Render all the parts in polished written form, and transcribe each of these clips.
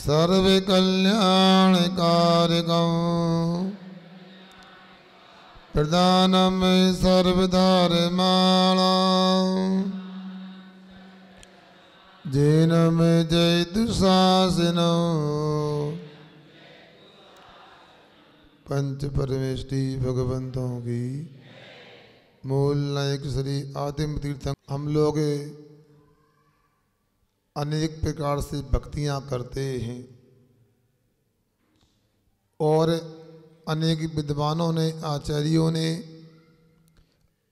सर्व कल्याण कारकं प्रदानम सर्वधर्माणां जैनम जयतु शासनो पंच परमेष्टि भगवंतों की मूल नायक श्री आदिम तीर्थ। हम लोग अनेक प्रकार से भक्तियां करते हैं और अनेक विद्वानों ने, आचार्यों ने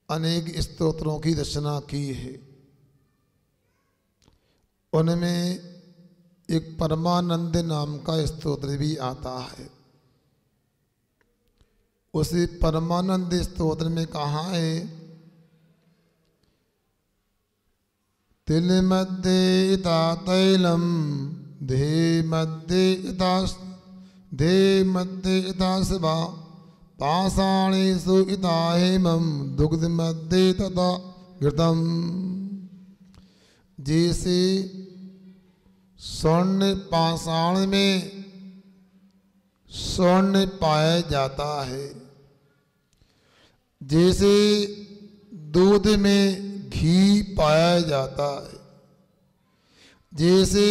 अनेक स्तोत्रों की रचना की है। उनमें एक परमानंद नाम का स्तोत्र भी आता है। उसी परमानंद स्तोत्र में कहा है, तिल मध्ये इता तैलम धे मध्ये इता शिवा पाषाणेषु इता हेमं दुग्ध मध्ये तथा घृतम। जैसे स्वर्ण पाषाण में स्वर्ण पाया जाता है, जैसे दूध में घी पाया जाता है, जैसे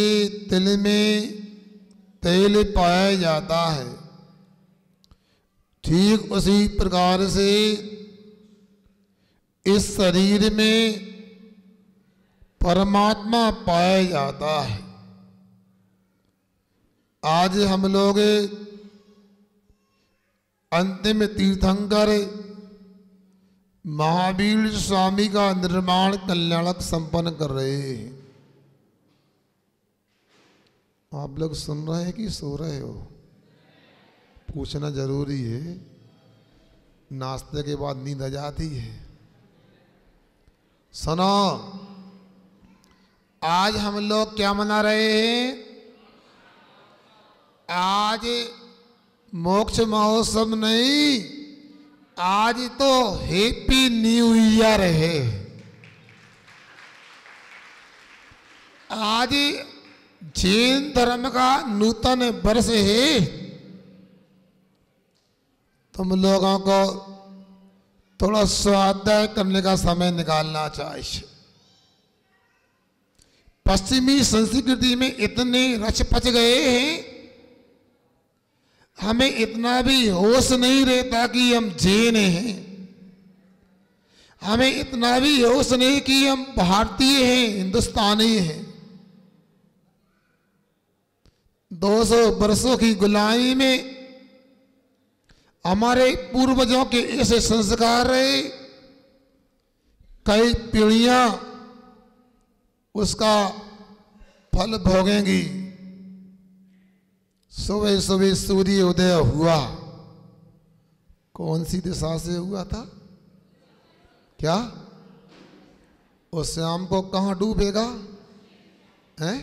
तिल में तेल पाया जाता है, ठीक उसी प्रकार से इस शरीर में परमात्मा पाया जाता है। आज हम लोग अंतिम तीर्थंकर महावीर स्वामी का निर्माण कल्याणक संपन्न कर रहे हैं। आप लोग सुन रहे हैं कि सो रहे हो? पूछना जरूरी है, नाश्ते के बाद नींद आ जाती है। सुनो, आज हम लोग क्या मना रहे हैं? आज मोक्ष महोत्सव नहीं, आज तो हैप्पी न्यू ईयर है। आज जैन धर्म का नूतन वर्ष है। तुम लोगों को थोड़ा स्वाध्याय करने का समय निकालना चाहिए। पश्चिमी संस्कृति में इतने रच पच गए हैं, हमें इतना भी होश नहीं रहता कि हम जैन हैं। हमें इतना भी होश नहीं कि हम भारतीय हैं, हिंदुस्तानी हैं। 200 वर्षों की गुलामी में हमारे पूर्वजों के ऐसे संस्कार रहे, कई पीढ़ियां उसका फल भोगेंगी। सुबह सुबह सूर्य उदय हुआ, कौन सी दिशा से हुआ था? क्या? और शाम को कहाँ डूबेगा? हैं?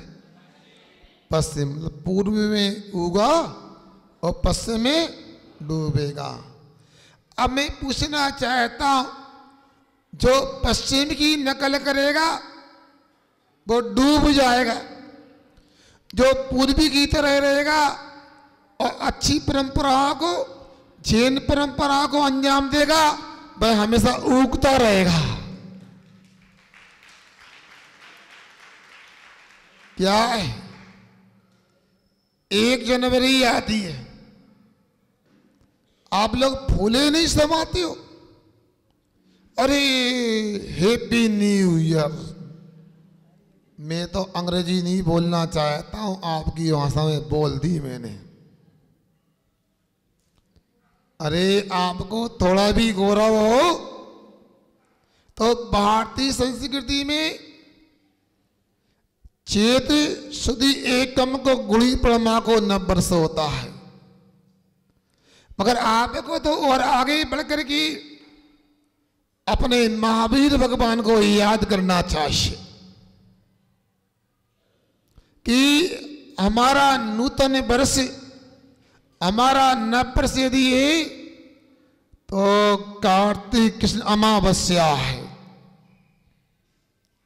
पश्चिम, पूर्व में उगा और पश्चिम में डूबेगा। अब मैं पूछना चाहता हूं, जो पश्चिम की नकल करेगा वो डूब जाएगा, जो पूर्वी की तरह रहेगा और अच्छी परंपराओं को, जैन परंपरा को अंजाम देगा, वह हमेशा उगता रहेगा। क्या है? 1 जनवरी आती है, आप लोग फूले नहीं समाते हो? अरे हैप्पी न्यू ईयर। मैं तो अंग्रेजी नहीं बोलना चाहता हूं, आपकी भाषा में बोल दी मैंने। अरे आपको थोड़ा भी गौरव हो तो भारतीय संस्कृति में चेत शुद्धि एकम को गुड़ी परमा को 9 वर्ष होता है, मगर आपको तो और आगे बढ़कर के अपने महावीर भगवान को याद करना चाहिए कि हमारा नूतन वर्ष, हमारा 9 वर्ष यदि है तो कार्तिक कृष्ण अमावस्या है।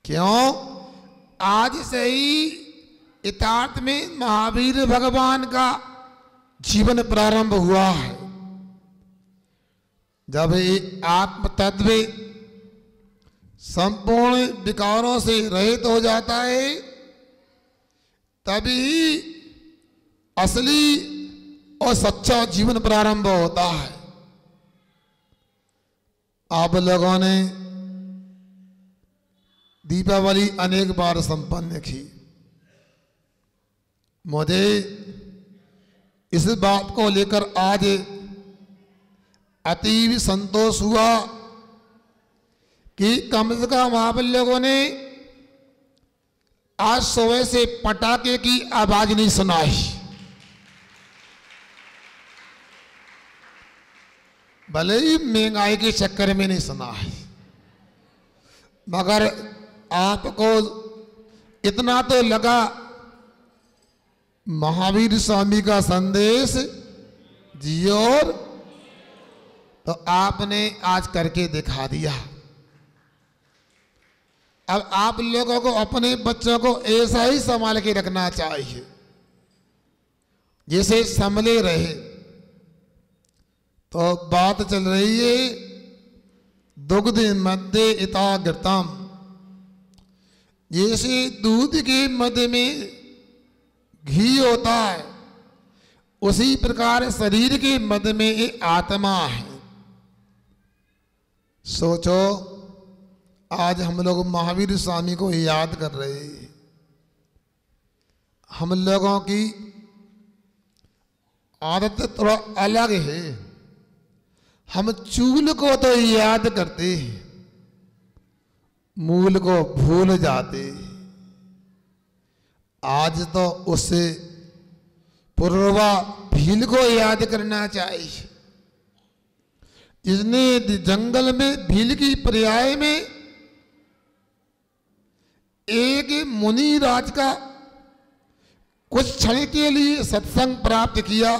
क्यों? आज से ही यथार्थ में महावीर भगवान का जीवन प्रारंभ हुआ है। जब ये आत्म तत्व संपूर्ण विकारों से रहित हो जाता है, तभी असली और सच्चा जीवन प्रारंभ होता है। आप लोगों ने दीपावली अनेक बार संपन्न की। मुझे इस बात को लेकर आज अतीव संतोष हुआ कि कम से कम आप लोगों ने आज सुबह से पटाखे की आवाज नहीं सुनाई। भले ही महंगाई के चक्कर में नहीं सुना है, मगर आपको इतना तो लगा महावीर स्वामी का संदेश जियो, तो आपने आज करके दिखा दिया। अब आप लोगों को अपने बच्चों को ऐसा ही संभाल के रखना चाहिए जैसे संभले रहे। तो बात चल रही है दुग्ध मध्य इता घृतम, जैसे दूध के मध्य में घी होता है, उसी प्रकार शरीर के मध्य में एक आत्मा है। सोचो, आज हम लोग महावीर स्वामी को याद कर रहे हैं। हम लोगों की आदत थोड़ा अलग है। हम चूल को तो याद करते हैं, मूल को भूल जाते। आज तो उससे पूर्वा भील को याद करना चाहिए, जिसने जंगल में भील की पर्याय में एक मुनि राज का कुछ क्षण के लिए सत्संग प्राप्त किया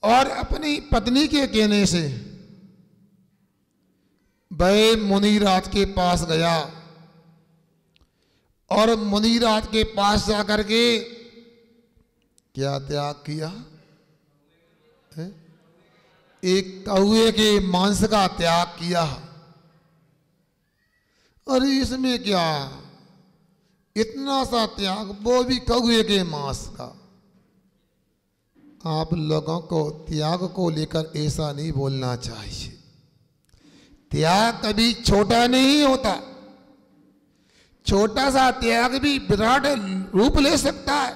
और अपनी पत्नी के कहने से वह मुनिराज के पास गया और मुनिराज के पास जाकर के क्या त्याग किया है? एक कौवे के मांस का त्याग किया। अरे इसमें क्या, इतना सा त्याग, वो भी कौवे के मांस का। आप लोगों को त्याग को लेकर ऐसा नहीं बोलना चाहिए। त्याग कभी छोटा नहीं होता। छोटा सा त्याग भी विराट रूप ले सकता है।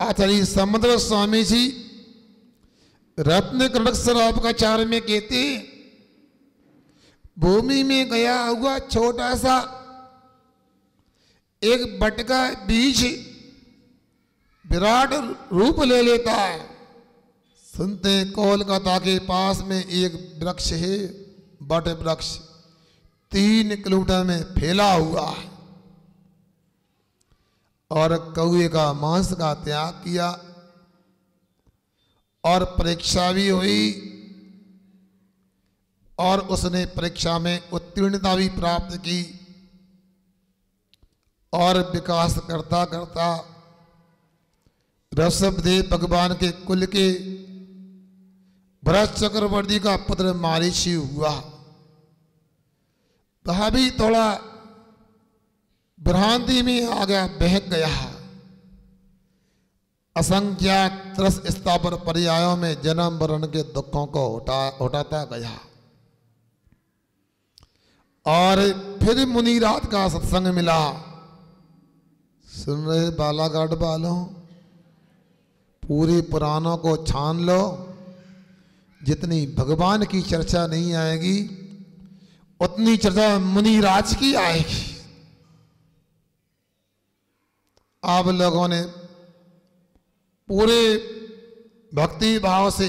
आचार्य समुद्र स्वामी जी रत्न कनक सरोपकार में कहते हैं, भूमि में गया हुआ छोटा सा एक बट का बीज विराट रूप ले लेता है। सुनते कोलकाता के पास में एक वृक्ष है, बट वृक्ष 3 किलोमीटर में फैला हुआ है, और कौवे का मांस का त्याग किया और परीक्षा भी हुई और उसने परीक्षा में उत्तीर्णता भी प्राप्त की और विकास करता करता ऋषभदेव भगवान के कुल के भरत चक्रवर्ती का पुत्र मारीची हुआ। वह भी थोड़ा भ्रांति में आ गया, बहक गया। असंख्यात त्रस स्थावर पर्यायों में जन्म मरण के दुखों को उठाता गया। और फिर मुनिराज का सत्संग मिला। सुन रहे बालाघाट वालों, पूरे पुराणों को छान लो, जितनी भगवान की चर्चा नहीं आएगी उतनी चर्चा मुनिराज की आएगी। आप लोगों ने पूरे भक्ति भाव से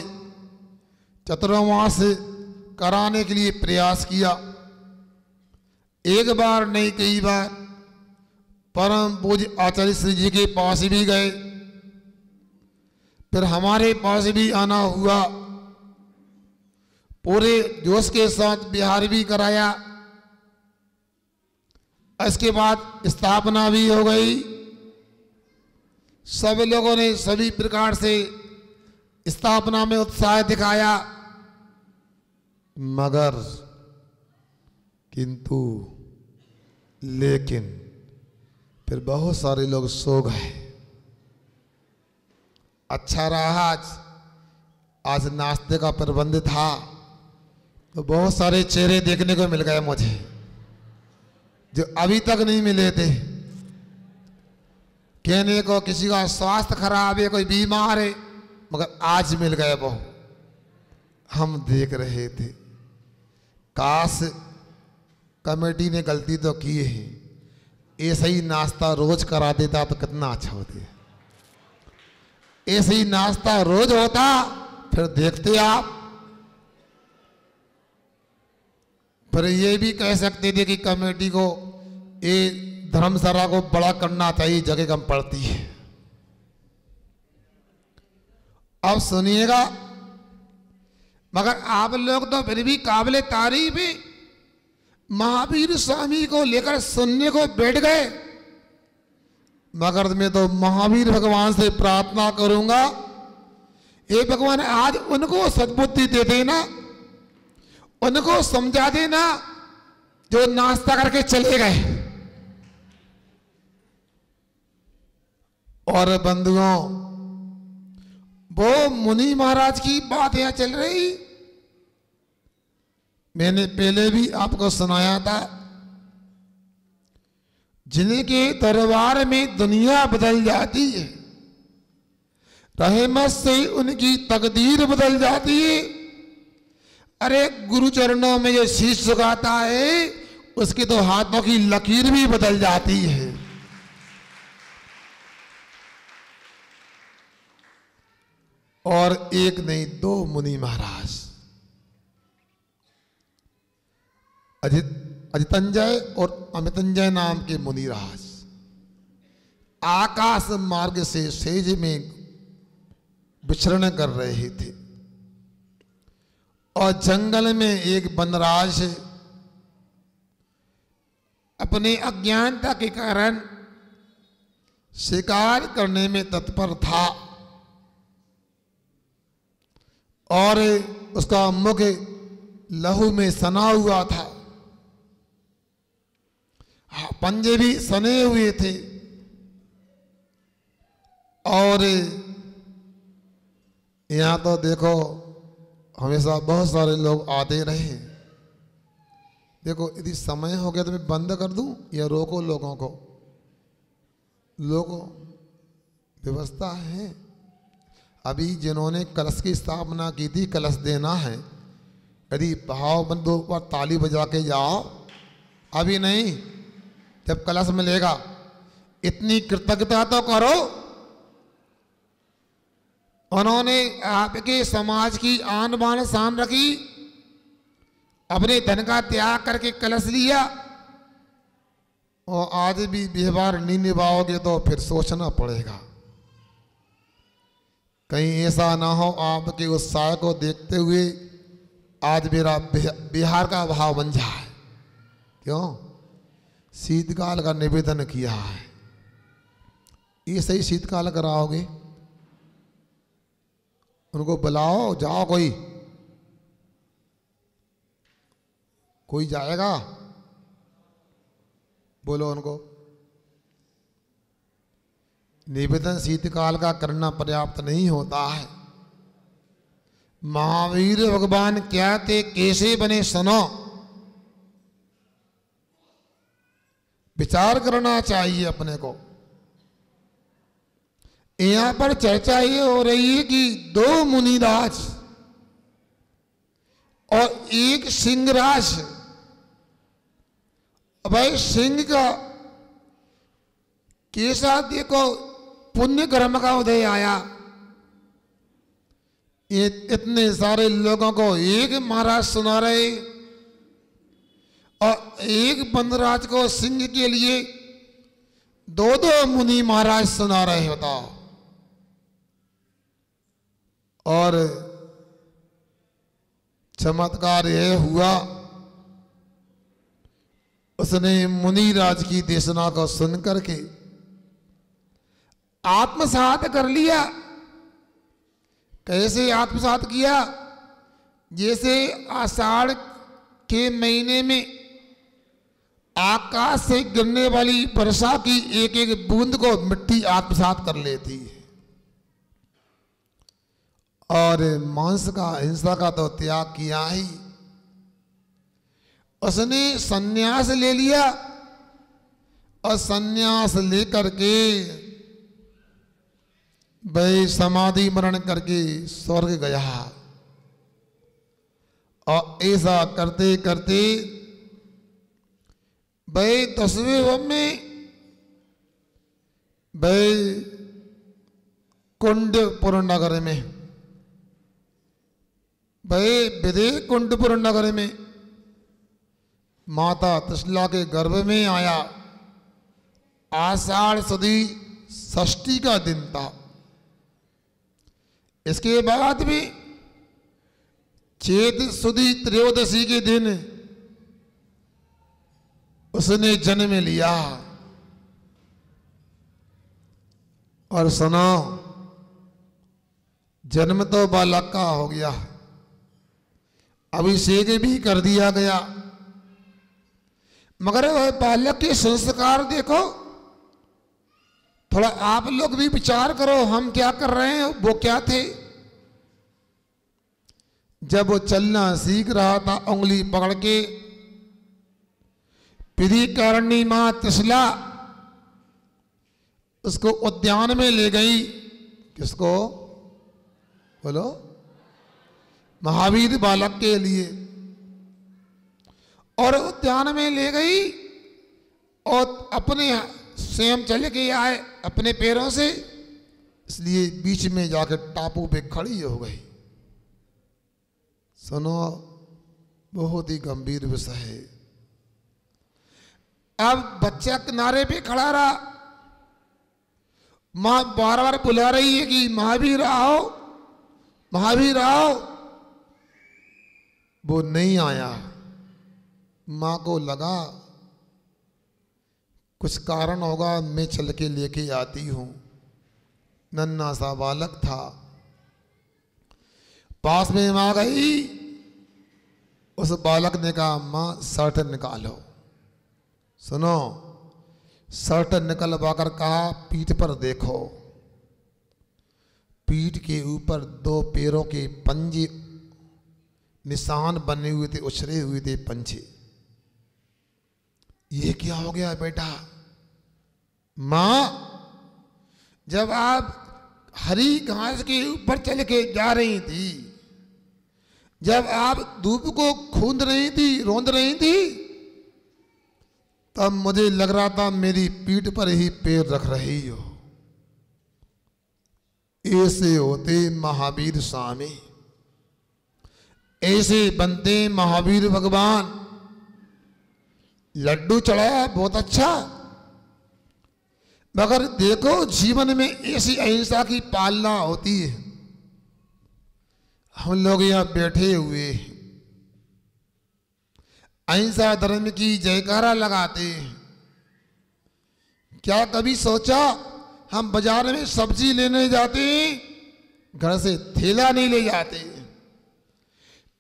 चतुर्मास कराने के लिए प्रयास किया। एक बार नहीं, कई बार परम पूज्य आचार्य श्री जी के पास भी गए, फिर हमारे पास भी आना हुआ। पूरे जोश के साथ बिहार भी कराया। इसके बाद स्थापना भी हो गई। सब लोगों ने सभी प्रकार से स्थापना में उत्साह दिखाया, मगर किंतु लेकिन फिर बहुत सारे लोग सो गए। अच्छा रहा आज नाश्ते का प्रबंध था, तो बहुत सारे चेहरे देखने को मिल गए मुझे जो अभी तक नहीं मिले थे। कहने को किसी का स्वास्थ्य खराब है, कोई बीमार है, मगर आज मिल गए वो। हम देख रहे थे, काश कमेटी ने गलती तो की है, ऐसा ही नाश्ता रोज करा देता तो कितना अच्छा होता। ऐसे ही नाश्ता रोज होता, फिर देखते आप। फिर ये भी कह सकते थे कि कमेटी को ये धर्मशाला को बड़ा करना चाहिए, जगह कम पड़ती है। अब सुनिएगा, मगर आप लोग तो फिर भी काबिले तारीफ है, महावीर स्वामी को लेकर सुनने को बैठ गए। मगर मैं तो महावीर भगवान से प्रार्थना करूंगा, हे भगवान आज उनको सद्बुद्धि दे देना, उनको समझा देना जो नाश्ता करके चले गए। और बंधुओं, वो मुनि महाराज की बात यहां चल रही, मैंने पहले भी आपको सुनाया था। जिनके दरबार में दुनिया बदल जाती है, रहमत से उनकी तकदीर बदल जाती है। अरे गुरु चरणों में जो शीश झुकाता है, उसके तो हाथों की लकीर भी बदल जाती है। और एक नहीं, दो मुनि महाराज, अजितंजय और अमितंजय नाम के मुनिराज आकाश मार्ग से सेज में विचरण कर रहे थे। और जंगल में एक वनराज अपने अज्ञानता के कारण शिकार करने में तत्पर था, और उसका मुख लहू में सना हुआ था, पंजे भी सने हुए थे। और यहां तो देखो हमेशा बहुत सारे लोग आते रहे। देखो यदि समय हो गया तो मैं बंद कर दूं या रोको लोगों को? लोगों व्यवस्था है। अभी जिन्होंने कलश की स्थापना की थी, कलश देना है, यदि भाव बंधु पर ताली बजा के जाओ। अभी नहीं, जब कलश मिलेगा इतनी कृतज्ञता तो करो। उन्होंने आपके समाज की आन बान शान रखी, अपने धन का त्याग करके कलश लिया, और आज भी व्यवहार नहीं निभाओगे तो फिर सोचना पड़ेगा। कहीं ऐसा ना हो आपके उत्साह को देखते हुए आज मेरा बिहार का भाव बन जाए। क्यों? शीतकाल का निवेदन किया है, ये सही शीतकाल कराओगे? उनको बुलाओ, जाओ, कोई जाएगा? बोलो उनको। निवेदन शीतकाल का करना पर्याप्त नहीं होता है। महावीर भगवान क्या थे, कैसे बने, सुनो, विचार करना चाहिए अपने को। यहां पर चर्चा ये हो रही है कि दो मुनिराज और एक सिंहराज। भाई सिंह का कैसा देखो पुण्य कर्म का उदय आया। ये इतने सारे लोगों को एक महाराज सुना रहे, और एक वनराज को सिंह के लिए दो दो मुनि महाराज सुना रहे, बताओ। और चमत्कार यह हुआ, उसने मुनिराज की देशना को सुन करके आत्मसात कर लिया। कैसे आत्मसात किया? जैसे आषाढ़ के महीने में आकाश से गिरने वाली वर्षा की एक एक बूंद को मिट्टी आत्मसात कर लेती है। और मांस का, हिंसा का तो त्याग किया ही। उसने संन्यास ले लिया और संन्यास लेकर के वह समाधि मरण करके स्वर्ग गया। और ऐसा करते करते वह 10वें वन में वह कुंडपुर नगर में, वह विदेह कुंडपुर नगर में माता त्रिशला के गर्भ में आया। आषाढ़ सुदी षष्ठी का दिन था। इसके बाद भी चैत सुदी त्रयोदशी के दिन उसने जन्म लिया। और सुनो, जन्म तो बालक का हो गया, अभिषेक भी कर दिया गया, मगर वह बालक के संस्कार देखो। थोड़ा आप लोग भी विचार करो, हम क्या कर रहे हैं, वो क्या थे। जब वो चलना सीख रहा था, उंगली पकड़ के पिधिकारणी मां त्रिशला उसको उद्यान में ले गई। किसको? बोलो। महावीर बालक के लिए। और उद्यान में ले गई और अपने स्वयं चले के आए अपने पैरों से, इसलिए बीच में जाकर टापू पे खड़ी हो गई। सुनो, बहुत ही गंभीर विषय है। अब बच्चा किनारे पे खड़ा रहा, मां बार बार बुला रही है कि महावीर आओ, महावीर आओ। वो नहीं आया। मां को लगा कुछ कारण होगा, मैं चल के लेके आती हूं। नन्हा सा बालक था। पास में मां गई। उस बालक ने कहा, मां शर्ट निकालो। सुनो, शर्ट निकलवाकर कहा, पीठ पर देखो। पीठ के ऊपर 2 पैरों के पंजे निशान बने हुए थे, उछले हुए थे पंजे। ये क्या हो गया बेटा? मां, जब आप हरी घास के ऊपर चल के जा रही थी, जब आप धूप को खूंद रही थी, रोंद रही थी, तब मुझे लग रहा था मेरी पीठ पर ही पैर रख रही हो। ऐसे होते महावीर स्वामी, ऐसे बनते महावीर भगवान। लड्डू चढ़ाया बहुत अच्छा, मगर देखो जीवन में ऐसी अहिंसा की पालना होती है। हम लोग यहां बैठे हुए अहिंसा धर्म की जयकारा लगाते हैं। क्या कभी सोचा हम बाजार में सब्जी लेने जाते हैं, घर से थैला नहीं ले जाते,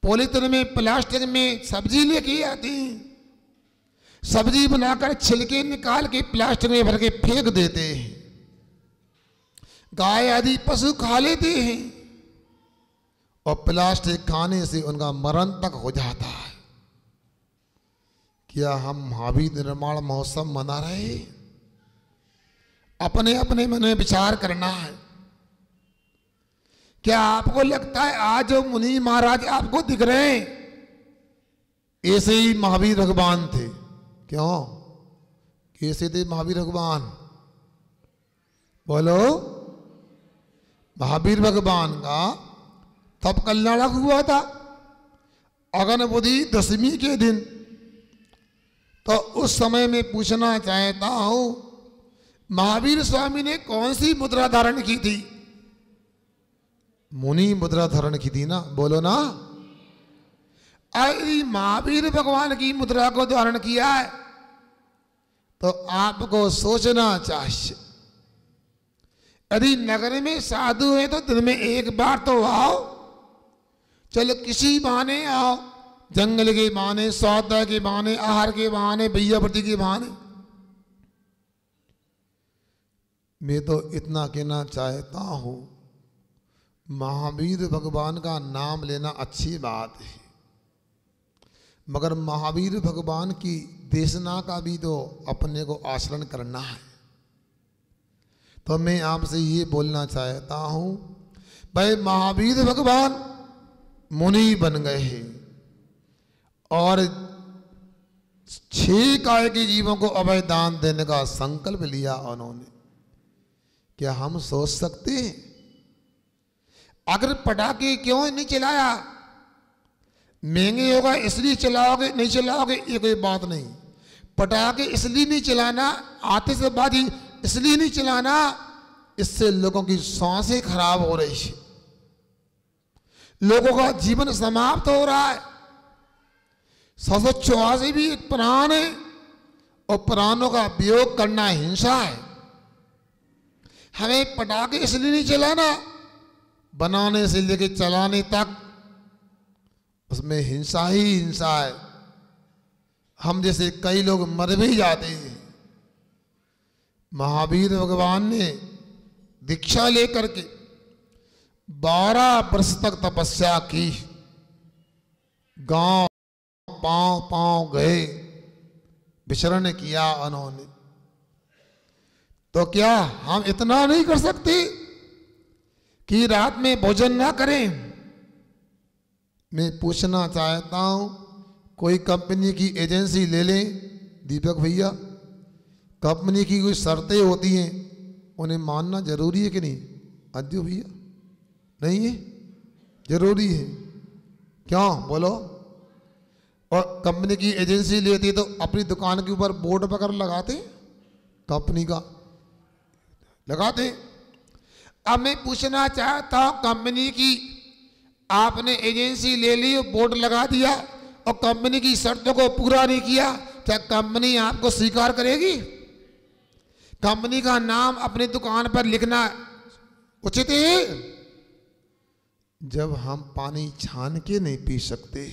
पॉलीथिन में प्लास्टिक में सब्जी लेके आते हैं, सब्जी बनाकर छिलके निकाल के प्लास्टिक में भर के फेंक देते हैं। गाय आदि पशु खा लेते हैं और प्लास्टिक खाने से उनका मरण तक हो जाता है। क्या हम महावीर निर्माण महोत्सव मना रहे हैं? अपने अपने मन में विचार करना है। क्या आपको लगता है आज जो मुनि महाराज आपको दिख रहे हैं, ऐसे ही महावीर भगवान थे? क्यों? कैसे थे महावीर भगवान? बोलो। महावीर भगवान का तब कल्याण हुआ था अगन बुद्धि दशमी के दिन। तो उस समय में पूछना चाहता हूं, महावीर स्वामी ने कौन सी मुद्रा धारण की थी? मुनि मुद्रा धारण की थी ना, बोलो ना। अरे महावीर भगवान की मुद्रा को धारण किया है तो आपको सोचना चाहिए, यदि नगर में साधु है तो दिन में एक बार तो आओ, चलो किसी बहाने आओ, जंगल के बहाने, सौदा के बहाने, आहार के बहाने, भैयावृत्ति के बहाने। मैं तो इतना कहना चाहता हूं, महावीर भगवान का नाम लेना अच्छी बात है, मगर महावीर भगवान की देशना का भी तो अपने को आचरण करना है। तो मैं आपसे ये बोलना चाहता हूं, भाई महावीर भगवान मुनि बन गए हैं और 6 काय के जीवों को अभय दान देने का संकल्प लिया उन्होंने। क्या हम सोच सकते हैं, अगर पटाखे क्यों नहीं चलाया, महंगे होगा इसलिए चलाओगे, नहीं चलाओगे ये कोई बात नहीं। पटाखे इसलिए नहीं चलाना, आतिशबाजी इसलिए नहीं चलाना, इससे लोगों की सांसें खराब हो रही है, लोगों का जीवन समाप्त हो रहा है। 784 भी एक प्राण है और प्राणों का वियोग करना हिंसा है। हमें पटाखे इसलिए नहीं चलाना, बनाने से लेके चलाने तक उसमें हिंसा ही हिंसा है। हम जैसे कई लोग मर भी जाते हैं। महावीर भगवान ने दीक्षा लेकर के 12 वर्ष तक तपस्या की, गांव पांव पांव गए, विचरण किया उन्होंने। तो क्या हम इतना नहीं कर सकते कि रात में भोजन ना करें? मैं पूछना चाहता हूं, कोई कंपनी की एजेंसी ले लें दीपक भैया, कंपनी की कोई शर्तें होती हैं, उन्हें मानना जरूरी है कि नहीं? अद्यो भैया नहीं है, जरूरी है। क्यों बोलो? और कंपनी की एजेंसी लेती तो अपनी दुकान के ऊपर बोर्ड वगैरह लगाते, कंपनी का लगाते। अब मैं पूछना चाहता हूं, कंपनी की आपने एजेंसी ले ली, बोर्ड लगा दिया और कंपनी की शर्तों को पूरा नहीं किया, क्या कंपनी आपको स्वीकार करेगी? कंपनी का नाम अपनी दुकान पर लिखना उचित है? जब हम पानी छान के नहीं पी सकते,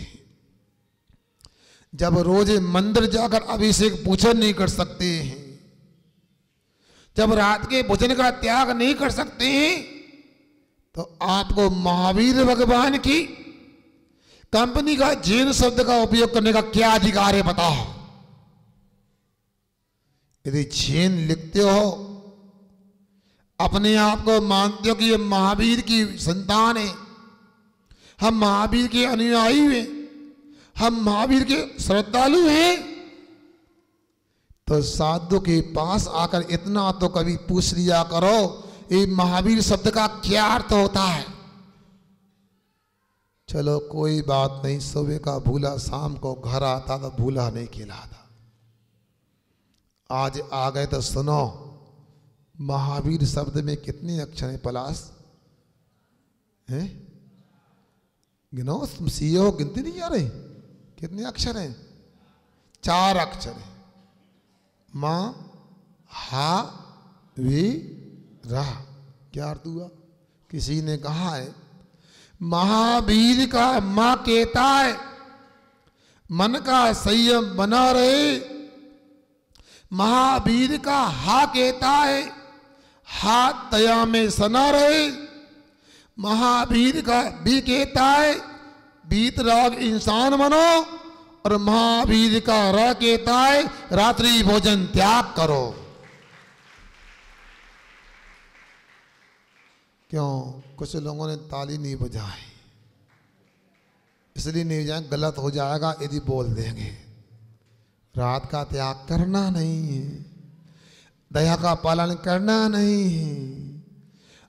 जब रोज मंदिर जाकर अभिषेक पूजन नहीं कर सकते हैं, जब रात के भोजन का त्याग नहीं कर सकते हैं, तो आपको महावीर भगवान की कंपनी का जैन शब्द का उपयोग करने का क्या अधिकार है बताओ? यदि जैन लिखते हो, अपने आप को मानते हो कि ये महावीर की संतान है, हम महावीर के अनुयायी हैं, हम महावीर के श्रद्धालु हैं, तो साधु के पास आकर इतना तो कभी पूछ लिया करो, ये महावीर शब्द का क्या अर्थ होता है? चलो कोई बात नहीं, सुबह का भूला शाम को घर आता तो भूला नहीं खिलाता। आज आ गए तो सुनो, महावीर शब्द में कितने अक्षर हैं पलाश? हैं? गिनो, सीओ गिनती नहीं आ रहे? कितने अक्षर हैं? 4 अक्षर हैं। माँ हा वी रहा। क्या अर्थ हुआ? किसी ने कहा है महावीर का माँ कहता है मन का संयम बना रहे, महावीर का हा कहता है हाथ दया में सना रहे, महावीर का भी कहता है बीतराग इंसान बनो, और महावीर का र कहता है रात्रि भोजन त्याग करो। क्यों? कुछ लोगों ने ताली नहीं बजाई, इसलिए नहीं बजाए, गलत हो जाएगा यदि बोल देंगे। रात का त्याग करना नहीं है, दया का पालन करना नहीं है,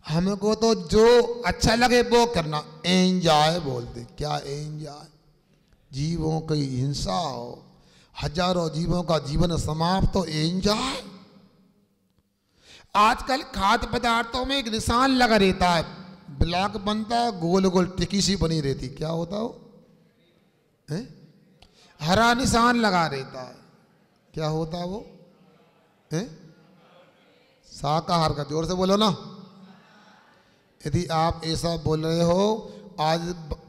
हमको तो जो अच्छा लगे वो करना। एंजॉय बोलते, क्या एंजॉय? जीवों की हिंसा हो, हजारों जीवों का जीवन समाप्त हो, एंजॉय? आजकल खाद्य पदार्थों में एक निशान लगा रहता है, ब्लॉक बनता है, गोल गोल टिकी सी बनी रहती, क्या होता हो? हरा निशान लगा रहता है, क्या होता है वो? हैं? शाकाहार का जोर से बोलो ना। यदि आप ऐसा बोल रहे हो, आज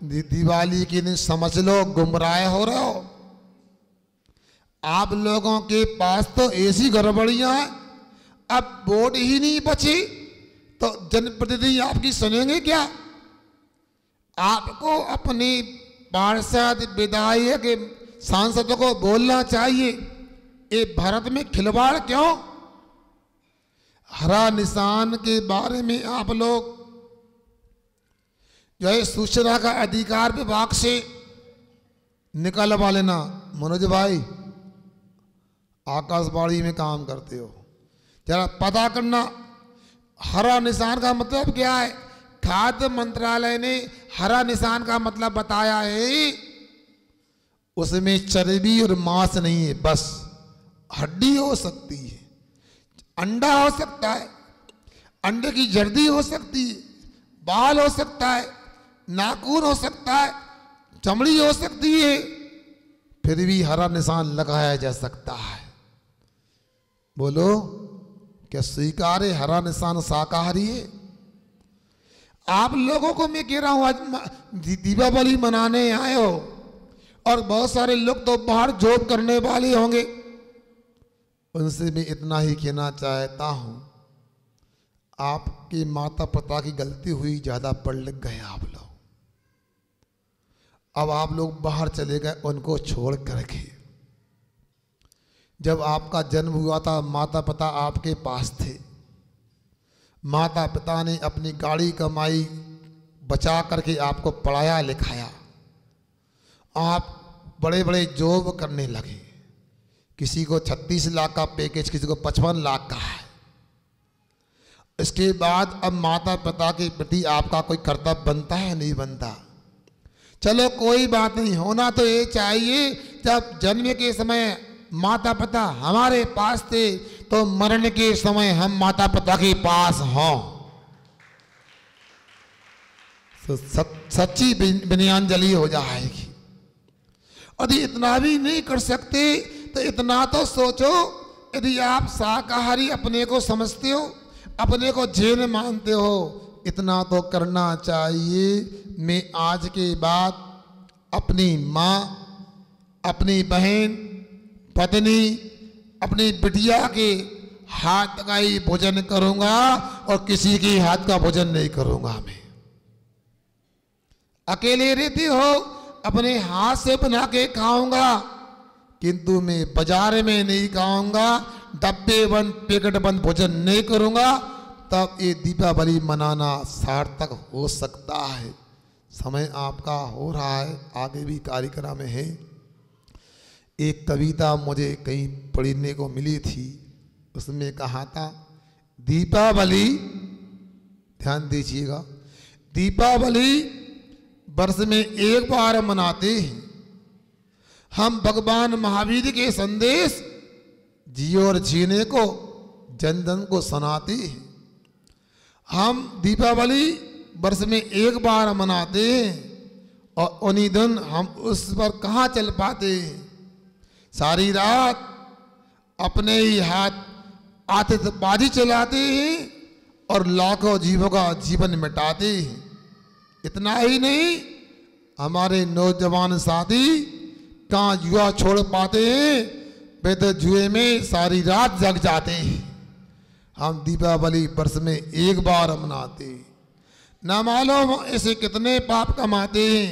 दिवाली के दिन समझ लो गुमराह हो रहे हो। आप लोगों के पास तो ऐसी गड़बड़ियां हैं, अब वोट ही नहीं बची तो जनप्रतिनिधि आपकी सुनेंगे क्या? आपको अपनी पार्षद, विधायक, सांसदों को बोलना चाहिए, ये भारत में खिलवाड़ क्यों? हरा निशान के बारे में आप लोग जो है सूचना का अधिकार विभाग से निकलवा लेना। मनोज भाई, आकाशवाणी में काम करते हो, जरा पता करना हरा निशान का मतलब क्या है। खाद्य मंत्रालय ने हरा निशान का मतलब बताया है, उसमें चर्बी और मांस नहीं है, बस हड्डी हो सकती है, अंडा हो सकता है, अंडे की जर्दी हो सकती है, बाल हो सकता है, नाखून हो सकता है, चमड़ी हो सकती है, फिर भी हरा निशान लगाया जा सकता है। बोलो, क्या स्वीकार है हरा निशान शाकाहारी है? आप लोगों को मैं कह रहा हूं, आज दीपावली मनाने आए हो और बहुत सारे लोग तो बाहर जॉब करने वाले होंगे, उनसे मैं इतना ही कहना चाहता हूं, आपके माता पिता की गलती हुई, ज्यादा पढ़ लिख गए आप लोग, अब आप लोग बाहर चले गए उनको छोड़ करके। जब आपका जन्म हुआ था माता पिता आपके पास थे, माता पिता ने अपनी गाड़ी कमाई बचा करके आपको पढ़ाया लिखाया, आप बड़े बड़े जॉब करने लगे, किसी को 36 लाख का पैकेज, किसी को 55 लाख का है। इसके बाद अब माता पिता के प्रति आपका कोई कर्तव्य बनता है, नहीं बनता? चलो कोई बात नहीं, होना तो ये चाहिए जब जन्म के समय माता पिता हमारे पास थे तो मरण के समय हम माता पिता के पास हों। तो सच्ची विनयान्जलि हो जाएगी। यदि इतना भी नहीं कर सकते तो इतना तो सोचो, यदि आप शाकाहारी अपने को समझते हो, अपने को जैन मानते हो, इतना तो करना चाहिए। मैं आज के बाद अपनी माँ, अपनी बहन, पत्नी, अपनी बिटिया के हाथ का ही भोजन करूंगा और किसी के हाथ का भोजन नहीं करूंगा। मैं अकेले रहती हो, अपने हाथ से बना के खाऊंगा, किंतु मैं बाजार में नहीं खाऊंगा, डब्बे बंद पैकेट बंद भोजन नहीं करूंगा। तब ये दीपावली मनाना सार्थक हो सकता है। समय आपका हो रहा है, आगे भी कार्यक्रम में है। एक कविता मुझे कहीं पढ़ने को मिली थी, उसमें कहा था दीपावली, ध्यान दीजिएगा, दीपावली वर्ष में एक बार मनाते हैं हम, भगवान महावीर के संदेश जियो और जीने को जन जन को सुनाते हैं। हम दीपावली वर्ष में एक बार मनाते हैं और उन्हीं दिन हम उस पर कहाँ चल पाते हैं। सारी रात अपने ही हाथ आतिशबाजी चलाते हैं और लाखों जीवों का जीवन मिटाते हैं। इतना ही नहीं, हमारे नौजवान साथी कहाँ जुआ छोड़ पाते हैं, वे तो जुए में सारी रात जग जाते हैं। हम दीपावली वर्ष में एक बार मनाते हैं, ना मालूम ऐसे कितने पाप कमाते हैं।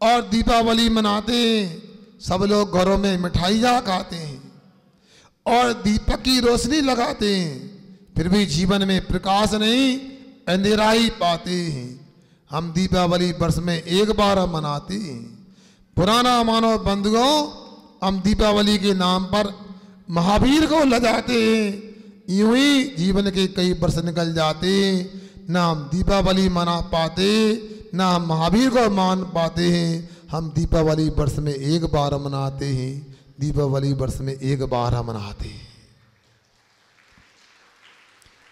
और दीपावली मनाते हैं, सब लोग घरों में मिठाइयाँ खाते हैं और दीपक की रोशनी लगाते हैं, फिर भी जीवन में प्रकाश नहीं, अंधेरा ही पाते हैं। हम दीपावली वर्ष में एक बार मनाते हैं। पुराना मानव बंधुओं, हम दीपावली के नाम पर महावीर को लगाते हैं, यूं ही जीवन के कई वर्ष निकल जाते हैं, ना हम दीपावली मना पाते, ना हम महावीर को मान पाते हैं। हम दीपावली वर्ष में एक बार मनाते हैं, दीपावली वर्ष में एक बार हम मनाते हैं।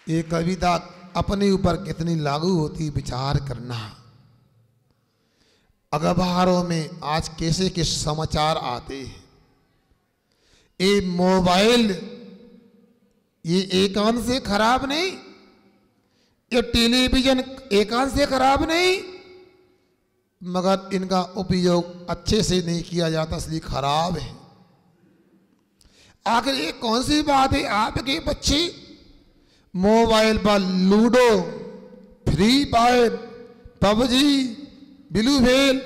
ये कविता अपने ऊपर कितनी लागू होती, विचार करना। अखबारों में आज कैसे के समाचार आते हैं, ये मोबाइल ये एकांत से खराब नहीं, ये टेलीविजन एकांत से खराब नहीं, मगर इनका उपयोग अच्छे से नहीं किया जाता इसलिए खराब है। आखिर ये कौन सी बात है, आपके बच्चे मोबाइल पर ludo, free fire, PUBG, blue whale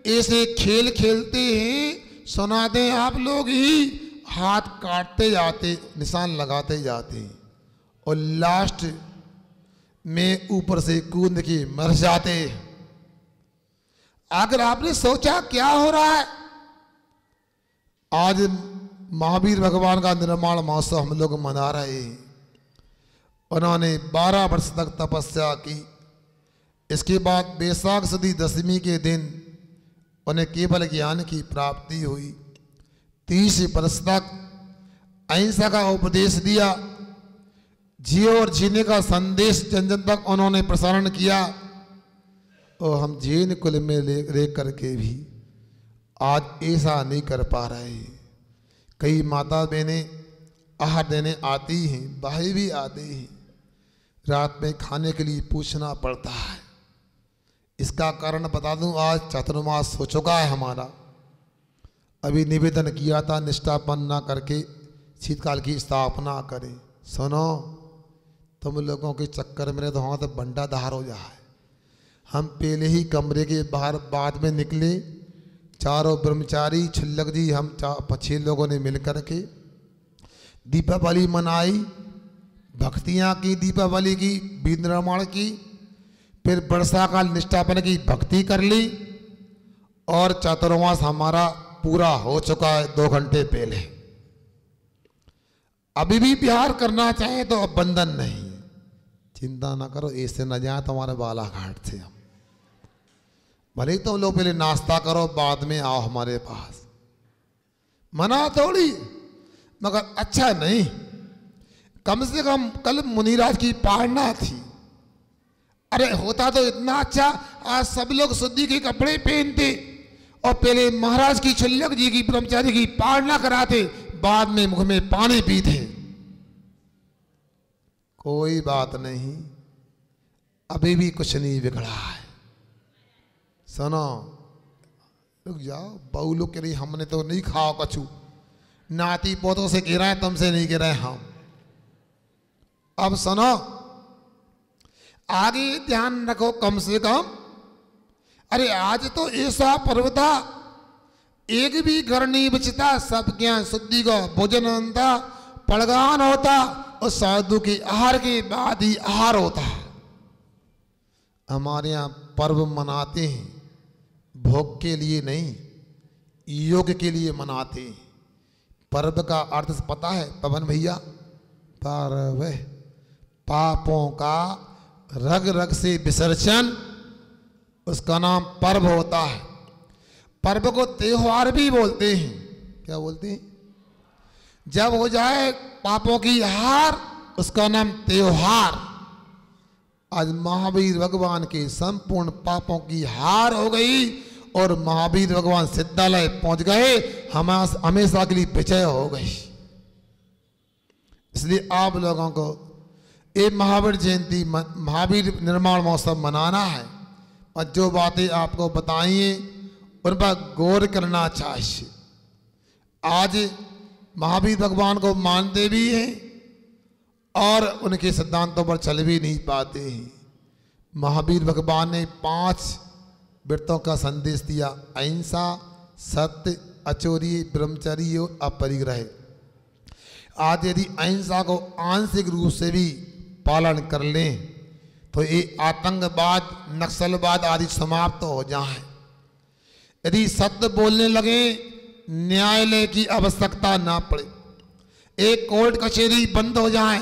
ऐसे खेल खेलते हैं, सुनाते हैं आप लोग ही हाथ काटते जाते, निशान लगाते जाते हैं और लास्ट में ऊपर से कूद के मर जाते। अगर आपने सोचा क्या हो रहा है, आज महावीर भगवान का निर्माण महोत्सव हम लोग मना रहे हैं। उन्होंने 12 वर्ष तक तपस्या की, इसके बाद बैसाख सुदी दशमी के दिन उन्हें केवल ज्ञान की प्राप्ति हुई। 30 वर्ष तक अहिंसा का उपदेश दिया, जियो और जीने का संदेश जन जन तक उन्होंने प्रसारण किया। और हम जैन कुल में रह करके भी आज ऐसा नहीं कर पा रहे। कई माता बहनें आहार देने आती हैं, भाई भी आते हैं, रात में खाने के लिए पूछना पड़ता है। इसका कारण बता दूं, आज चातुर्मास हो चुका है हमारा। अभी निवेदन किया था निष्ठापन ना करके शीतकाल की स्थापना करें। सुनो, तुम लोगों के चक्कर में तो वहाँ तो बंडा धार हो जाए। हम पहले ही कमरे के बाहर बाद में निकले, चारों ब्रह्मचारी छुल्लक जी हम 5-6 लोगों ने मिल कर के दीपावली मनाई, भक्तियाँ की, दीपावली की, वीर निर्माण की, फिर वर्षा काल निष्ठापन की भक्ति कर ली और चातुर्मास हमारा पूरा हो चुका है 2 घंटे पहले। अभी भी प्यार करना चाहे तो अब बंधन नहीं, चिंता ना करो, ऐसे न जाए तुम्हारे बालाघाट से हम। भले ही तुम लोग पहले नाश्ता करो, बाद में आओ हमारे पास, मना थोड़ी, मगर अच्छा नहीं। कम से कम कल मुनिराज की पारना थी, अरे होता तो इतना अच्छा, आज सब लोग शुद्धि के कपड़े पहनते और पहले महाराज की छुल्लक जी की ब्रह्मचारी की पालना कराते, बाद में मुख में पानी पीते। कोई बात नहीं, अभी भी कुछ नहीं बिगड़ा है। सुनो, रुक जाओ, बहू लोग कह रही हमने तो नहीं खाओ कछु, नाती पोतों से कह रहे हैं, तुमसे नहीं कह रहे हम। अब सुनो, आगे ध्यान रखो कम से कम। अरे आज तो ऐसा पर्व था, एक भी घर नहीं बचता, सब क्या शुद्धि का भोजन होता, पड़गान होता और साधु के आहार के बाद ही आहार होता है। हमारे यहाँ पर्व मनाते हैं भोग के लिए नहीं, योग के लिए मनाते हैं। पर्व का अर्थ पता है पवन भैया? पर्व पापों का रग रग से विसर्जन, उसका नाम पर्व होता है। पर्व को त्योहार भी बोलते हैं। क्या बोलते हैं? जब हो जाए पापों की हार, उसका नाम त्योहार। आज महावीर भगवान के संपूर्ण पापों की हार हो गई और महावीर भगवान सिद्धालय पहुंच गए, हमेशा के लिए विजय हो गई। इसलिए आप लोगों को ये महावीर जयंती, महावीर निर्माण महोत्सव मनाना है और जो बातें आपको बताइए उन पर गौर करना चाहिए। आज महावीर भगवान को मानते भी हैं और उनके सिद्धांतों पर चल भी नहीं पाते हैं। महावीर भगवान ने 5 व्रतों का संदेश दिया: अहिंसा, सत्य, अचोरी, ब्रह्मचर्य और अपरिग्रह। आज यदि अहिंसा को आंशिक रूप से भी पालन कर लें तो ये आतंकवाद, नक्सलवाद आदि समाप्त हो जाए। यदि सत्य बोलने लगे, न्यायालय की आवश्यकता ना पड़े, एक कोर्ट कचहरी बंद हो जाए,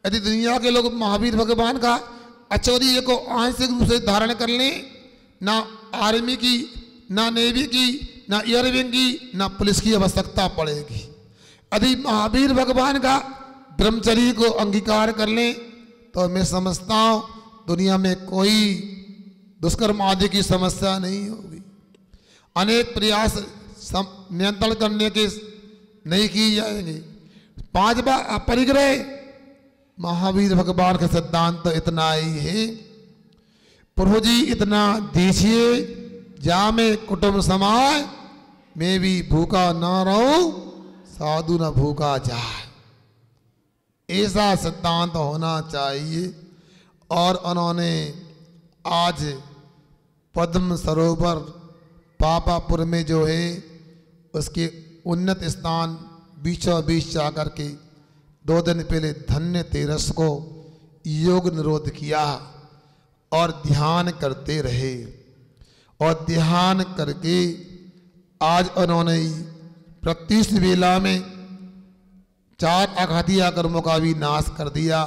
यदि दुनिया के लोग महावीर भगवान का अचौर्य को आंशिक रूप से धारण कर लें, ना आर्मी की, ना नेवी की, ना एयरविंग की, ना पुलिस की आवश्यकता पड़ेगी। यदि महावीर भगवान का ब्रह्मचर्य को अंगीकार कर लें तो मैं समझता हूँ दुनिया में कोई दुष्कर्म आदि की समस्या नहीं होगी। अनेक प्रयास नियंत्रण करने के नहीं किए जाएंगे। पांचवा अपरिग्रह महावीर भगवान का सिद्धांत तो इतना ही है, प्रभु जी इतना दीजिए जा में कुटुंब समाय, मैं भी भूखा ना रहूं साधु न भूखा जाए। ऐसा सिद्धांत होना चाहिए। और उन्होंने आज पद्म सरोवर पापापुर में जो है उसके उन्नत स्थान बीचों बीच जाकर के 2 दिन पहले धन्य तेरस को योग निरोध किया और ध्यान करते रहे। और ध्यान करके आज उन्होंने प्रत्युष वेला में 4 अघातिया कर्मों का भी नाश कर दिया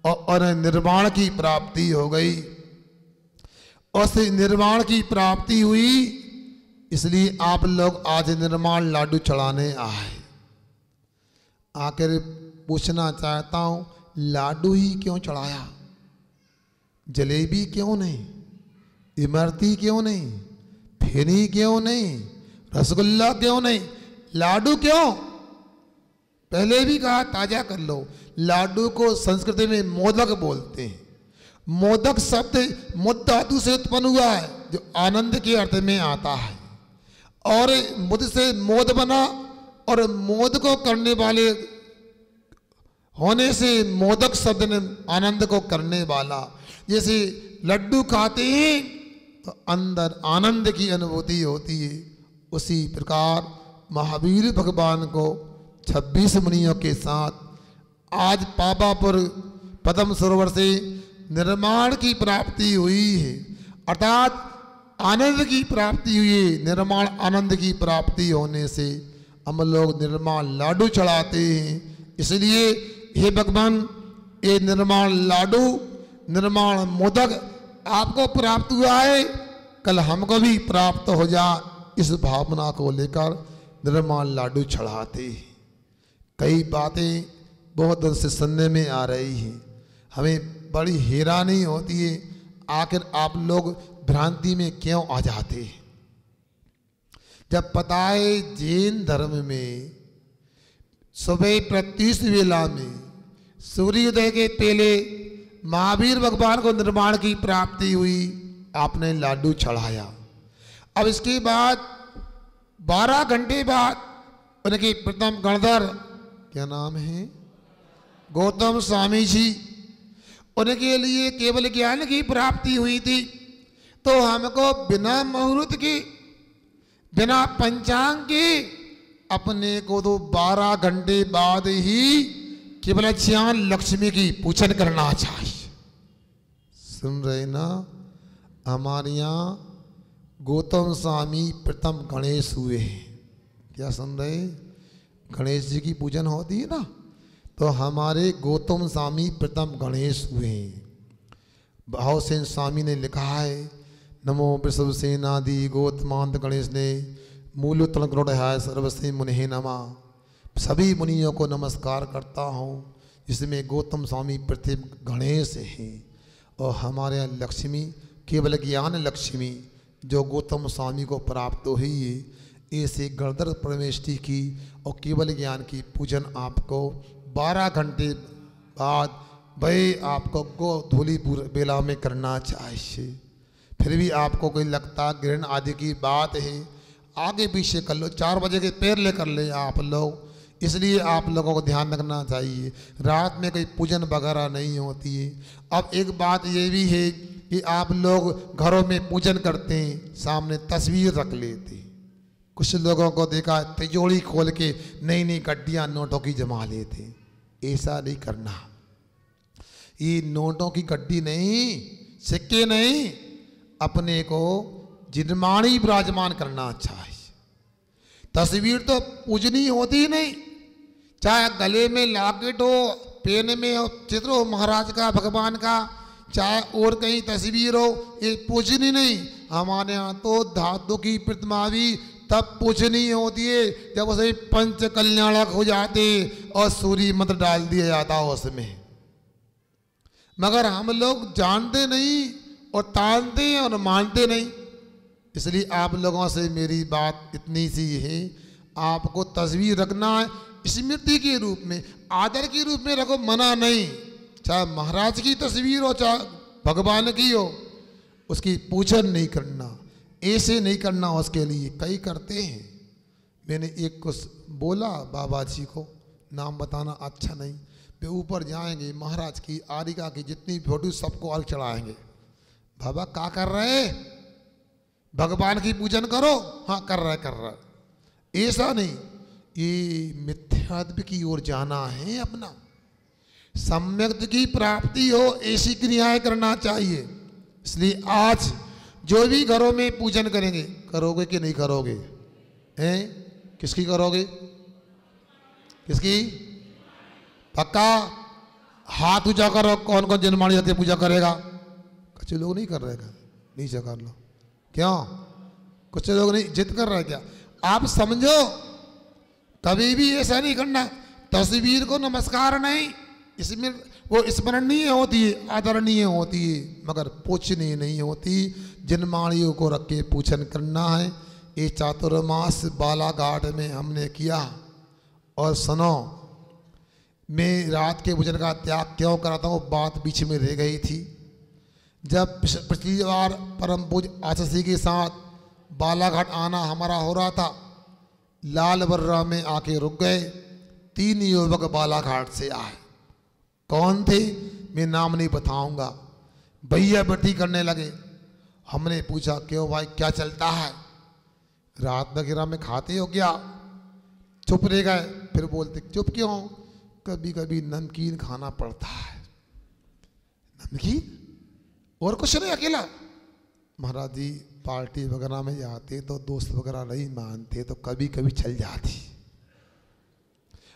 और उन्हें निर्वाण की प्राप्ति हो गई। और से निर्वाण की प्राप्ति हुई, इसलिए आप लोग आज निर्माण लाडू चढ़ाने आए। आखिर पूछना चाहता हूं, लाडू ही क्यों चढ़ाया? जलेबी क्यों नहीं? इमरती क्यों नहीं? फेनी क्यों नहीं? रसगुल्ला क्यों नहीं? लाडू क्यों? पहले भी कहा ताजा कर लो। लाडू को संस्कृत में मोदक बोलते हैं। मोदक शब्द मुद धातु से उत्पन्न हुआ है, जो आनंद के अर्थ में आता है। और मुद से मोद बना, और मोद को करने वाले होने से मोदक शब्द ने आनंद को करने वाला। जैसे लड्डू खाते हैं तो अंदर आनंद की अनुभूति होती है, उसी प्रकार महावीर भगवान को 26 मुनियों के साथ आज पापापुर पद्म सरोवर से निर्माण की प्राप्ति हुई है, अर्थात आनंद की प्राप्ति हुई है। निर्माण आनंद की प्राप्ति होने से हम लोग निर्माण लाडू चढ़ाते हैं। इसलिए हे भगवान, ये निर्माण लाडू, निर्माण मोदक आपको प्राप्त हुआ है, कल हमको भी प्राप्त हो जा, इस भावना को लेकर निर्माण लाडू चढ़ाते हैं। कई बातें बहुत दिन से सुनने में आ रही हैं, हमें बड़ी हैरानी होती है, आखिर आप लोग भ्रांति में क्यों आ जाते हैं? जब पता है जैन धर्म में सुबह प्रत्युष वेला में सूर्योदय के पहले महावीर भगवान को निर्माण की प्राप्ति हुई, आपने लाडू चढ़ाया। अब इसके बाद 12 घंटे बाद उनके प्रथम गणधर, क्या नाम है, गौतम स्वामी जी, उनके लिए केवल ज्ञान की प्राप्ति हुई थी। तो हमको बिना मुहूर्त के, बिना पंचांग के, अपने को तो 12 घंटे बाद ही केवल ज्ञान लक्ष्मी की पूजन करना चाहिए। सुन रहे ना? हमारे यहाँ गौतम स्वामी प्रथम गणेश हुए हैं। क्या सुन रहे? गणेश जी की पूजन होती है ना, तो हमारे गौतम स्वामी प्रथम गणेश हुए हैं। भाव सेन स्वामी ने लिखा है, नमो वृषभ सेनादि गौतमांत गणेश ने मूल तणकरोड़ है सर्वसे मुनि नमः। सभी मुनियों को नमस्कार करता हूँ, जिसमें गौतम स्वामी प्रथम गणेश हैं। और हमारे यहाँ लक्ष्मी केवल ज्ञान लक्ष्मी जो गौतम स्वामी को प्राप्त हुई है, ऐसे गणधर परमेष्टि की और केवल ज्ञान की पूजन आपको 12 घंटे बाद भाई आपको गोधूली बेला में करना चाहिए। फिर भी आपको कोई लगता ग्रहण आदि की बात है, आगे पीछे कर लो, 4 बजे के पहले कर ले आप लोग। इसलिए आप लोगों को ध्यान रखना चाहिए, रात में कोई पूजन वगैरह नहीं होती है। अब एक बात ये भी है कि आप लोग घरों में पूजन करते हैं, सामने तस्वीर रख लेते हैं। कुछ लोगों को देखा तिजोरी खोल के नई नई गड्डियाँ नोटों की जमा लेते हैं। ऐसा नहीं करना। ये नोटों की गड्डी नहीं, सिक्के नहीं, अपने को जिनमाणी विराजमान करना चाहिए। तस्वीर तो पूजनीय होती ही नहीं, चाहे गले में लॉकेट हो, पेन में हो, चित्र हो महाराज का, भगवान का, चाहे और कहीं तस्वीर हो, ये पूजनीय नहीं। हमारे यहाँ तो धातु की प्रतिमा भी तब पूजनीय होती है जब उसे पंच कल्याणक हो जाते और सूर्य मंत्र डाल दिया जाता उसमें। मगर हम लोग जानते नहीं और तानते हैं और मानते नहीं। इसलिए आप लोगों से मेरी बात इतनी सी है, आपको तस्वीर रखना है, स्मृति के रूप में, आदर के रूप में रखो, मना नहीं। चाहे महाराज की तस्वीर हो, चाहे भगवान की हो, उसकी पूजन नहीं करना, ऐसे नहीं करना। उसके लिए कई करते हैं। मैंने एक को बोला बाबा जी को, नाम बताना अच्छा नहीं, वे ऊपर जाएंगे, महाराज की आरिका की जितनी फोटो सबको अर्घ चढ़ाएंगे। बाबा क्या कर रहे, भगवान की पूजन करो। हाँ कर रहा है। ऐसा नहीं, ये मिथ्यात्व की ओर जाना है। अपना सम्यक की प्राप्ति हो ऐसी क्रियाएं करना चाहिए। इसलिए आज जो भी घरों में पूजन करेंगे, करोगे कि नहीं करोगे? हैं? किसकी करोगे? किसकी? पक्का हाथ ऊंचा करो। कौन कौन जन्माणी रख के पूजा करेगा? कुछ लोग नहीं कर रहे, नीचे कर लो। क्यों? कुछ लोग नहीं जिद कर रहे क्या? आप समझो, कभी भी ऐसा नहीं करना। तस्वीर को नमस्कार नहीं, इसमें वो स्मरणीय होती है, आदरणीय होती है, मगर पूजनीय नहीं होती। जन्माणियों को रख के पूजन करना है। ये चातुर्मास बालाघाट में हमने किया। और सुनो, मैं रात के भोजन का त्याग क्यों कराता हूँ, बात बीच में रह गई थी। जब पिछली बार परम पूज्य आचार्य के साथ बालाघाट आना हमारा हो रहा था, लाल बर्रा में आके रुक गए। 3 युवक बालाघाट से आए। कौन थे मैं नाम नहीं बताऊंगा। भैया बेटी करने लगे। हमने पूछा क्यों भाई, क्या चलता है? रात वगैरह में खाते हो क्या? चुप रह गए। फिर बोलते चुप क्यों? कभी कभी नमकीन खाना पड़ता है। नमकीन और कुछ नहीं, अकेला। महाराज जी पार्टी वगैरह में जाते तो दोस्त वगैरह नहीं मानते तो कभी कभी चल जाती।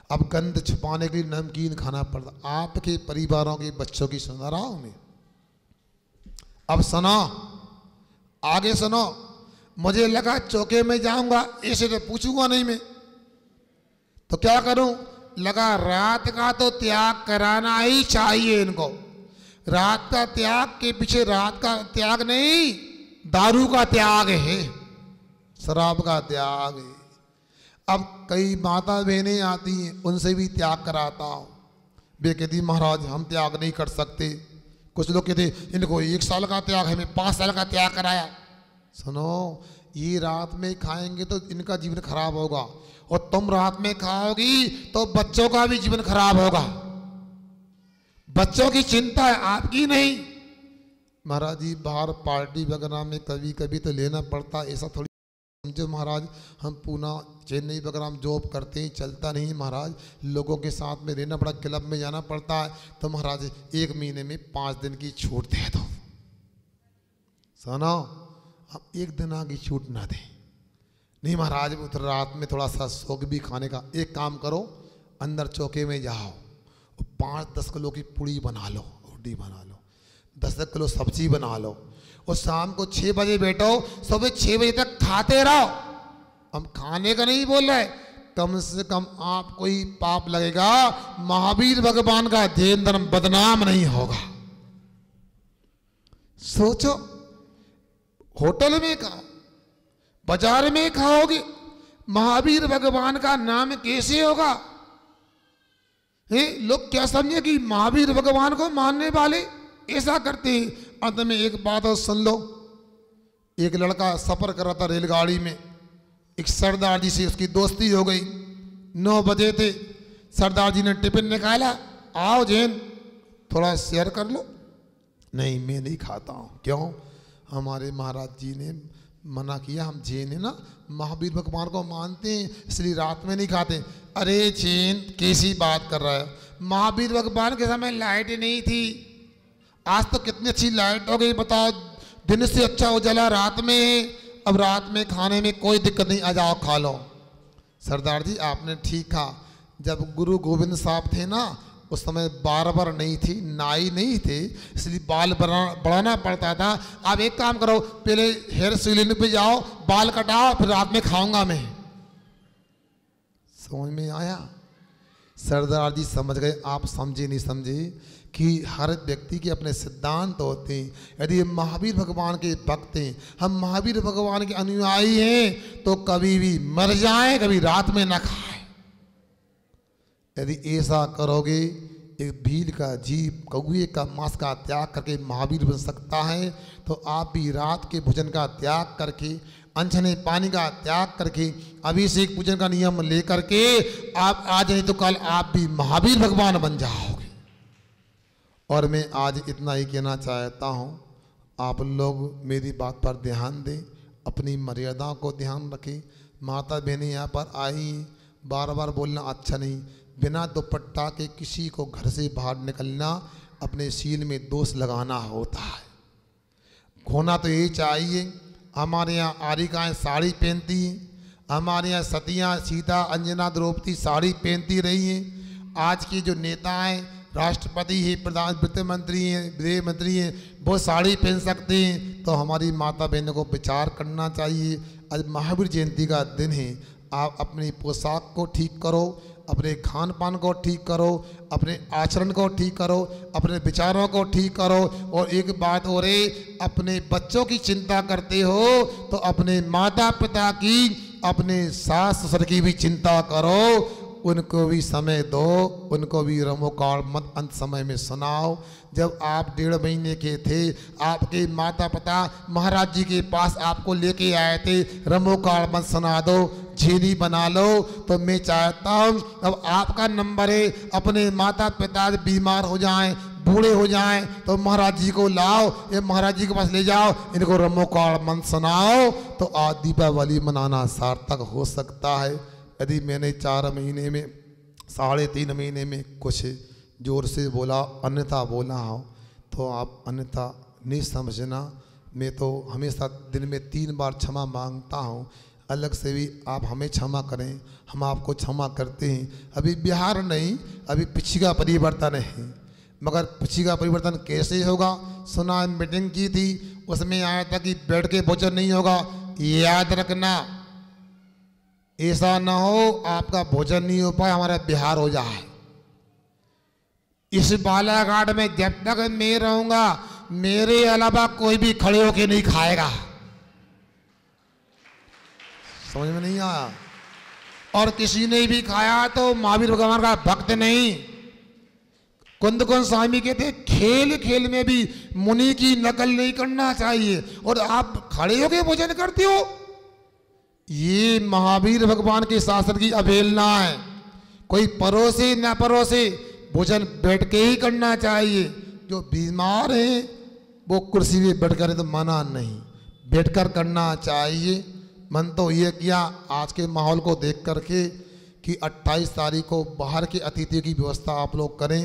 अब गंध छुपाने के लिए नमकीन खाना पड़ता। आपके परिवारों के बच्चों की सुना रहा हूं मैं। अब सुनो, आगे सुनो। मुझे लगा चौके में जाऊंगा, ऐसे तो पूछूंगा नहीं मैं, तो क्या करूं? लगा रात का तो त्याग कराना ही चाहिए इनको। रात का त्याग के पीछे रात का त्याग नहीं, दारू का त्याग है, शराब का त्याग है। अब कई माता बहनें आती हैं, उनसे भी त्याग कराता हूँ। वे कहती महाराज हम त्याग नहीं कर सकते। कुछ लोग कहते इनको 1 साल का त्याग है, मैं 5 साल का त्याग कराया। सुनो, ये रात में खाएंगे तो इनका जीवन खराब होगा, और तुम रात में खाओगी तो बच्चों का भी जीवन खराब होगा। बच्चों की चिंता है, आपकी नहीं। महाराज जी बाहर पार्टी वगैरह में कभी कभी तो लेना पड़ता, ऐसा थोड़ी समझो महाराज। हम पूना चेन्नई वगैरह में जॉब करते हैं, चलता नहीं महाराज, लोगों के साथ में रहना पड़ा, क्लब में जाना पड़ता है। तो महाराज 1 महीने में 5 दिन की छूट दे दो। सुनो, हम 1 दिन आगे छूट ना दें। नहीं महाराज उधर रात में थोड़ा सा शौक भी खाने का। एक काम करो, अंदर चौके में जाओ, 5-10 किलो की पूड़ी बना लो, रोटी बना लो, 10 किलो सब्जी बना लो, और शाम को 6 बजे बैठो, सुबह 6 बजे तक खाते रहो। हम खाने का नहीं बोल रहे, कम से कम आपको ही पाप लगेगा, महावीर भगवान का जैन धर्म बदनाम नहीं होगा। सोचो, होटल में खाओ, बाजार में खाओगे, महावीर भगवान का नाम कैसे होगा? लोग क्या समझे कि महावीर भगवान को मानने वाले ऐसा करते हैं। अंत में एक बात और सुन लो। एक लड़का सफर कर रहा था रेलगाड़ी में, एक सरदार जी से उसकी दोस्ती हो गई। 9 बजे थे, सरदार जी ने टिफिन निकाला, आओ जैन थोड़ा शेयर कर लो। नहीं मैं नहीं खाता हूँ। क्यों? हमारे महाराज जी ने मना किया, हम जैन है ना, महावीर भगवान को मानते हैं, इसलिए रात में नहीं खाते। अरे जैन कैसी बात कर रहा है? महावीर भगवान के समय लाइट नहीं थी, आज तो कितनी अच्छी लाइट हो गई बताओ। दिन से अच्छा उजाला रात में है। अब रात में खाने में कोई दिक्कत नहीं, आ जाओ खा लो। सरदार जी आपने ठीक कहा, जब गुरु गोविंद साहब थे ना, उस समय बार्बर नहीं थी, नाई नहीं थे, इसलिए बाल बढ़ाना पड़ता था। अब एक काम करो, पहले हेयर सैलून पे जाओ, बाल कटाओ, फिर रात में खाऊंगा मैं। समझ में आया? सरदार जी समझ गए, आप समझे नहीं समझे कि हर व्यक्ति के अपने सिद्धांत होते हैं। यदि हम महावीर भगवान के भक्त हैं, हम महावीर भगवान के अनुयायी हैं, तो कभी भी मर जाए, कभी रात में ना खाए। यदि ऐसा करोगे, एक भील का जीव कौए का मांस का त्याग करके महावीर बन सकता है, तो आप भी रात के भोजन का त्याग करके, अनछने पानी का त्याग करके, अभिषेक पूजन का नियम लेकर के आप आज नहीं तो कल आप भी महावीर भगवान बन जाओगे। और मैं आज इतना ही कहना चाहता हूँ, आप लोग मेरी बात पर ध्यान दें, अपनी मर्यादाओं को ध्यान रखें। माता बहनें यहाँ पर आई, बार बार बोलना अच्छा नहीं। बिना दुपट्टा के किसी को घर से बाहर निकलना अपने सील में दोष लगाना होता है। होना तो यही चाहिए। हमारे यहाँ आरिकाएँ साड़ी पहनती हैं, हमारे यहाँ सतियाँ सीता अंजना द्रौपदी साड़ी पहनती रही हैं। आज के जो नेता हैं, राष्ट्रपति है, प्रधान वित्त मंत्री हैं, गृह मंत्री हैं, वो साड़ी पहन सकते हैं। तो हमारी माता बहनों को विचार करना चाहिए। आज महावीर जयंती का दिन है, आप अपनी पोशाक को ठीक करो, अपने खान पान को ठीक करो, अपने आचरण को ठीक करो, अपने विचारों को ठीक करो। और एक बात और है, अपने बच्चों की चिंता करते हो तो अपने माता पिता की, अपने सास ससुर की भी चिंता करो। उनको भी समय दो, उनको भी रमोकाल मत अंत समय में सुनाओ। जब आप 1.5 महीने के थे, आपके माता पिता महाराज जी के पास आपको लेके आए थे, रमोकाल मत सुना दो, झेली बना लो। तो मैं चाहता हूँ अब आपका नंबर है, अपने माता पिता बीमार हो जाएं, बूढ़े हो जाएं, तो महाराज जी को लाओ, ये महाराज जी के पास ले जाओ, इनको रमोकाल मत सुनाओ, तो आज दीपावली मनाना सार्थक हो सकता है। यदि मैंने 4 महीने में, 3.5 महीने में कुछ जोर से बोला, अन्यथा बोला हो, तो आप अन्यथा नहीं समझना। मैं तो हमेशा दिन में 3 बार क्षमा मांगता हूँ। अलग से भी आप हमें क्षमा करें, हम आपको क्षमा करते हैं। अभी बिहार नहीं, अभी पिछी का परिवर्तन है। मगर पिछी का परिवर्तन कैसे होगा? सुना मीटिंग की थी, उसमें आया था कि बैठ के भोजन नहीं होगा। याद रखना, ऐसा ना हो आपका भोजन नहीं हो पाए, हमारा बिहार हो जाए। इस बालाघाट में जब तक मैं रहूंगा, मेरे अलावा कोई भी खड़े होके नहीं खाएगा। समझ में नहीं आया? और किसी ने भी खाया तो महावीर भगवान का भक्त नहीं। कुंद स्वामी कहते, खेल खेल में भी मुनि की नकल नहीं करना चाहिए, और आप खड़े होके भोजन करते हो। ये महावीर भगवान के शासन की अवहेलना है। कोई परोसे न परोसे, भोजन बैठ के ही करना चाहिए। जो बीमार है वो कुर्सी में बैठ कर, तो मना नहीं, बैठकर करना चाहिए। मन तो ये किया आज के माहौल को देख करके कि 28 तारीख को बाहर के अतिथियों की व्यवस्था आप लोग करें।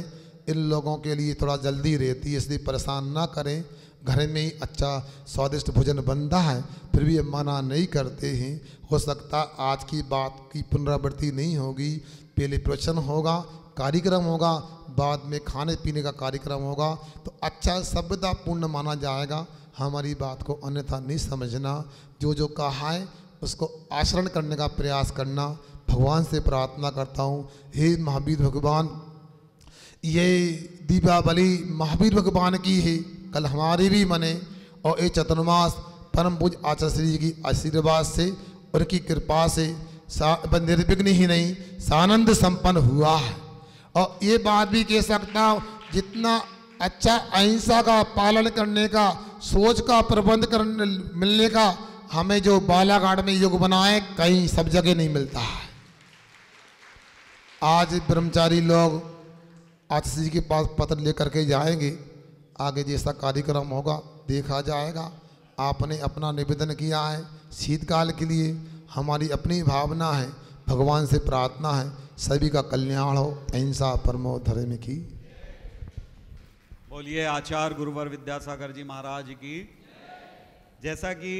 इन लोगों के लिए थोड़ा जल्दी रहती है, इसलिए परेशान ना करें। घर में ही अच्छा स्वादिष्ट भोजन बनता है, फिर भी मना नहीं करते हैं। हो सकता आज की बात की पुनरावृत्ति नहीं होगी, पहले प्रवचन होगा, कार्यक्रम होगा, बाद में खाने पीने का कार्यक्रम होगा, तो अच्छा सभ्यतापूर्ण माना जाएगा। हमारी बात को अन्यथा नहीं समझना। जो जो कहा है उसको आचरण करने का प्रयास करना। भगवान से प्रार्थना करता हूँ, हे महावीर भगवान, ये दीपावली महावीर भगवान की है, कल हमारी भी मने। और ये चतुर्मास परम पूज्य आचार्य श्री जी की आशीर्वाद से, उनकी कृपा से निर्विघ्न ही नहीं, सानंद संपन्न हुआ है। और ये बात भी कह सकता हूँ, जितना अच्छा अहिंसा का पालन करने का, सोच का प्रबंध करने मिलने का हमें जो बालाघाट में योग बनाए, कहीं सब जगह नहीं मिलता है। आज ब्रह्मचारी लोग आचार्य जी के पास पत्र लेकर के जाएंगे, आगे जैसा कार्यक्रम होगा देखा जाएगा। आपने अपना निवेदन किया है शीतकाल के लिए, हमारी अपनी भावना है, भगवान से प्रार्थना है सभी का कल्याण हो। अहिंसा परमो धर्म की। बोलिए आचार्य गुरुवर विद्यासागर जी महाराज की। जैसा कि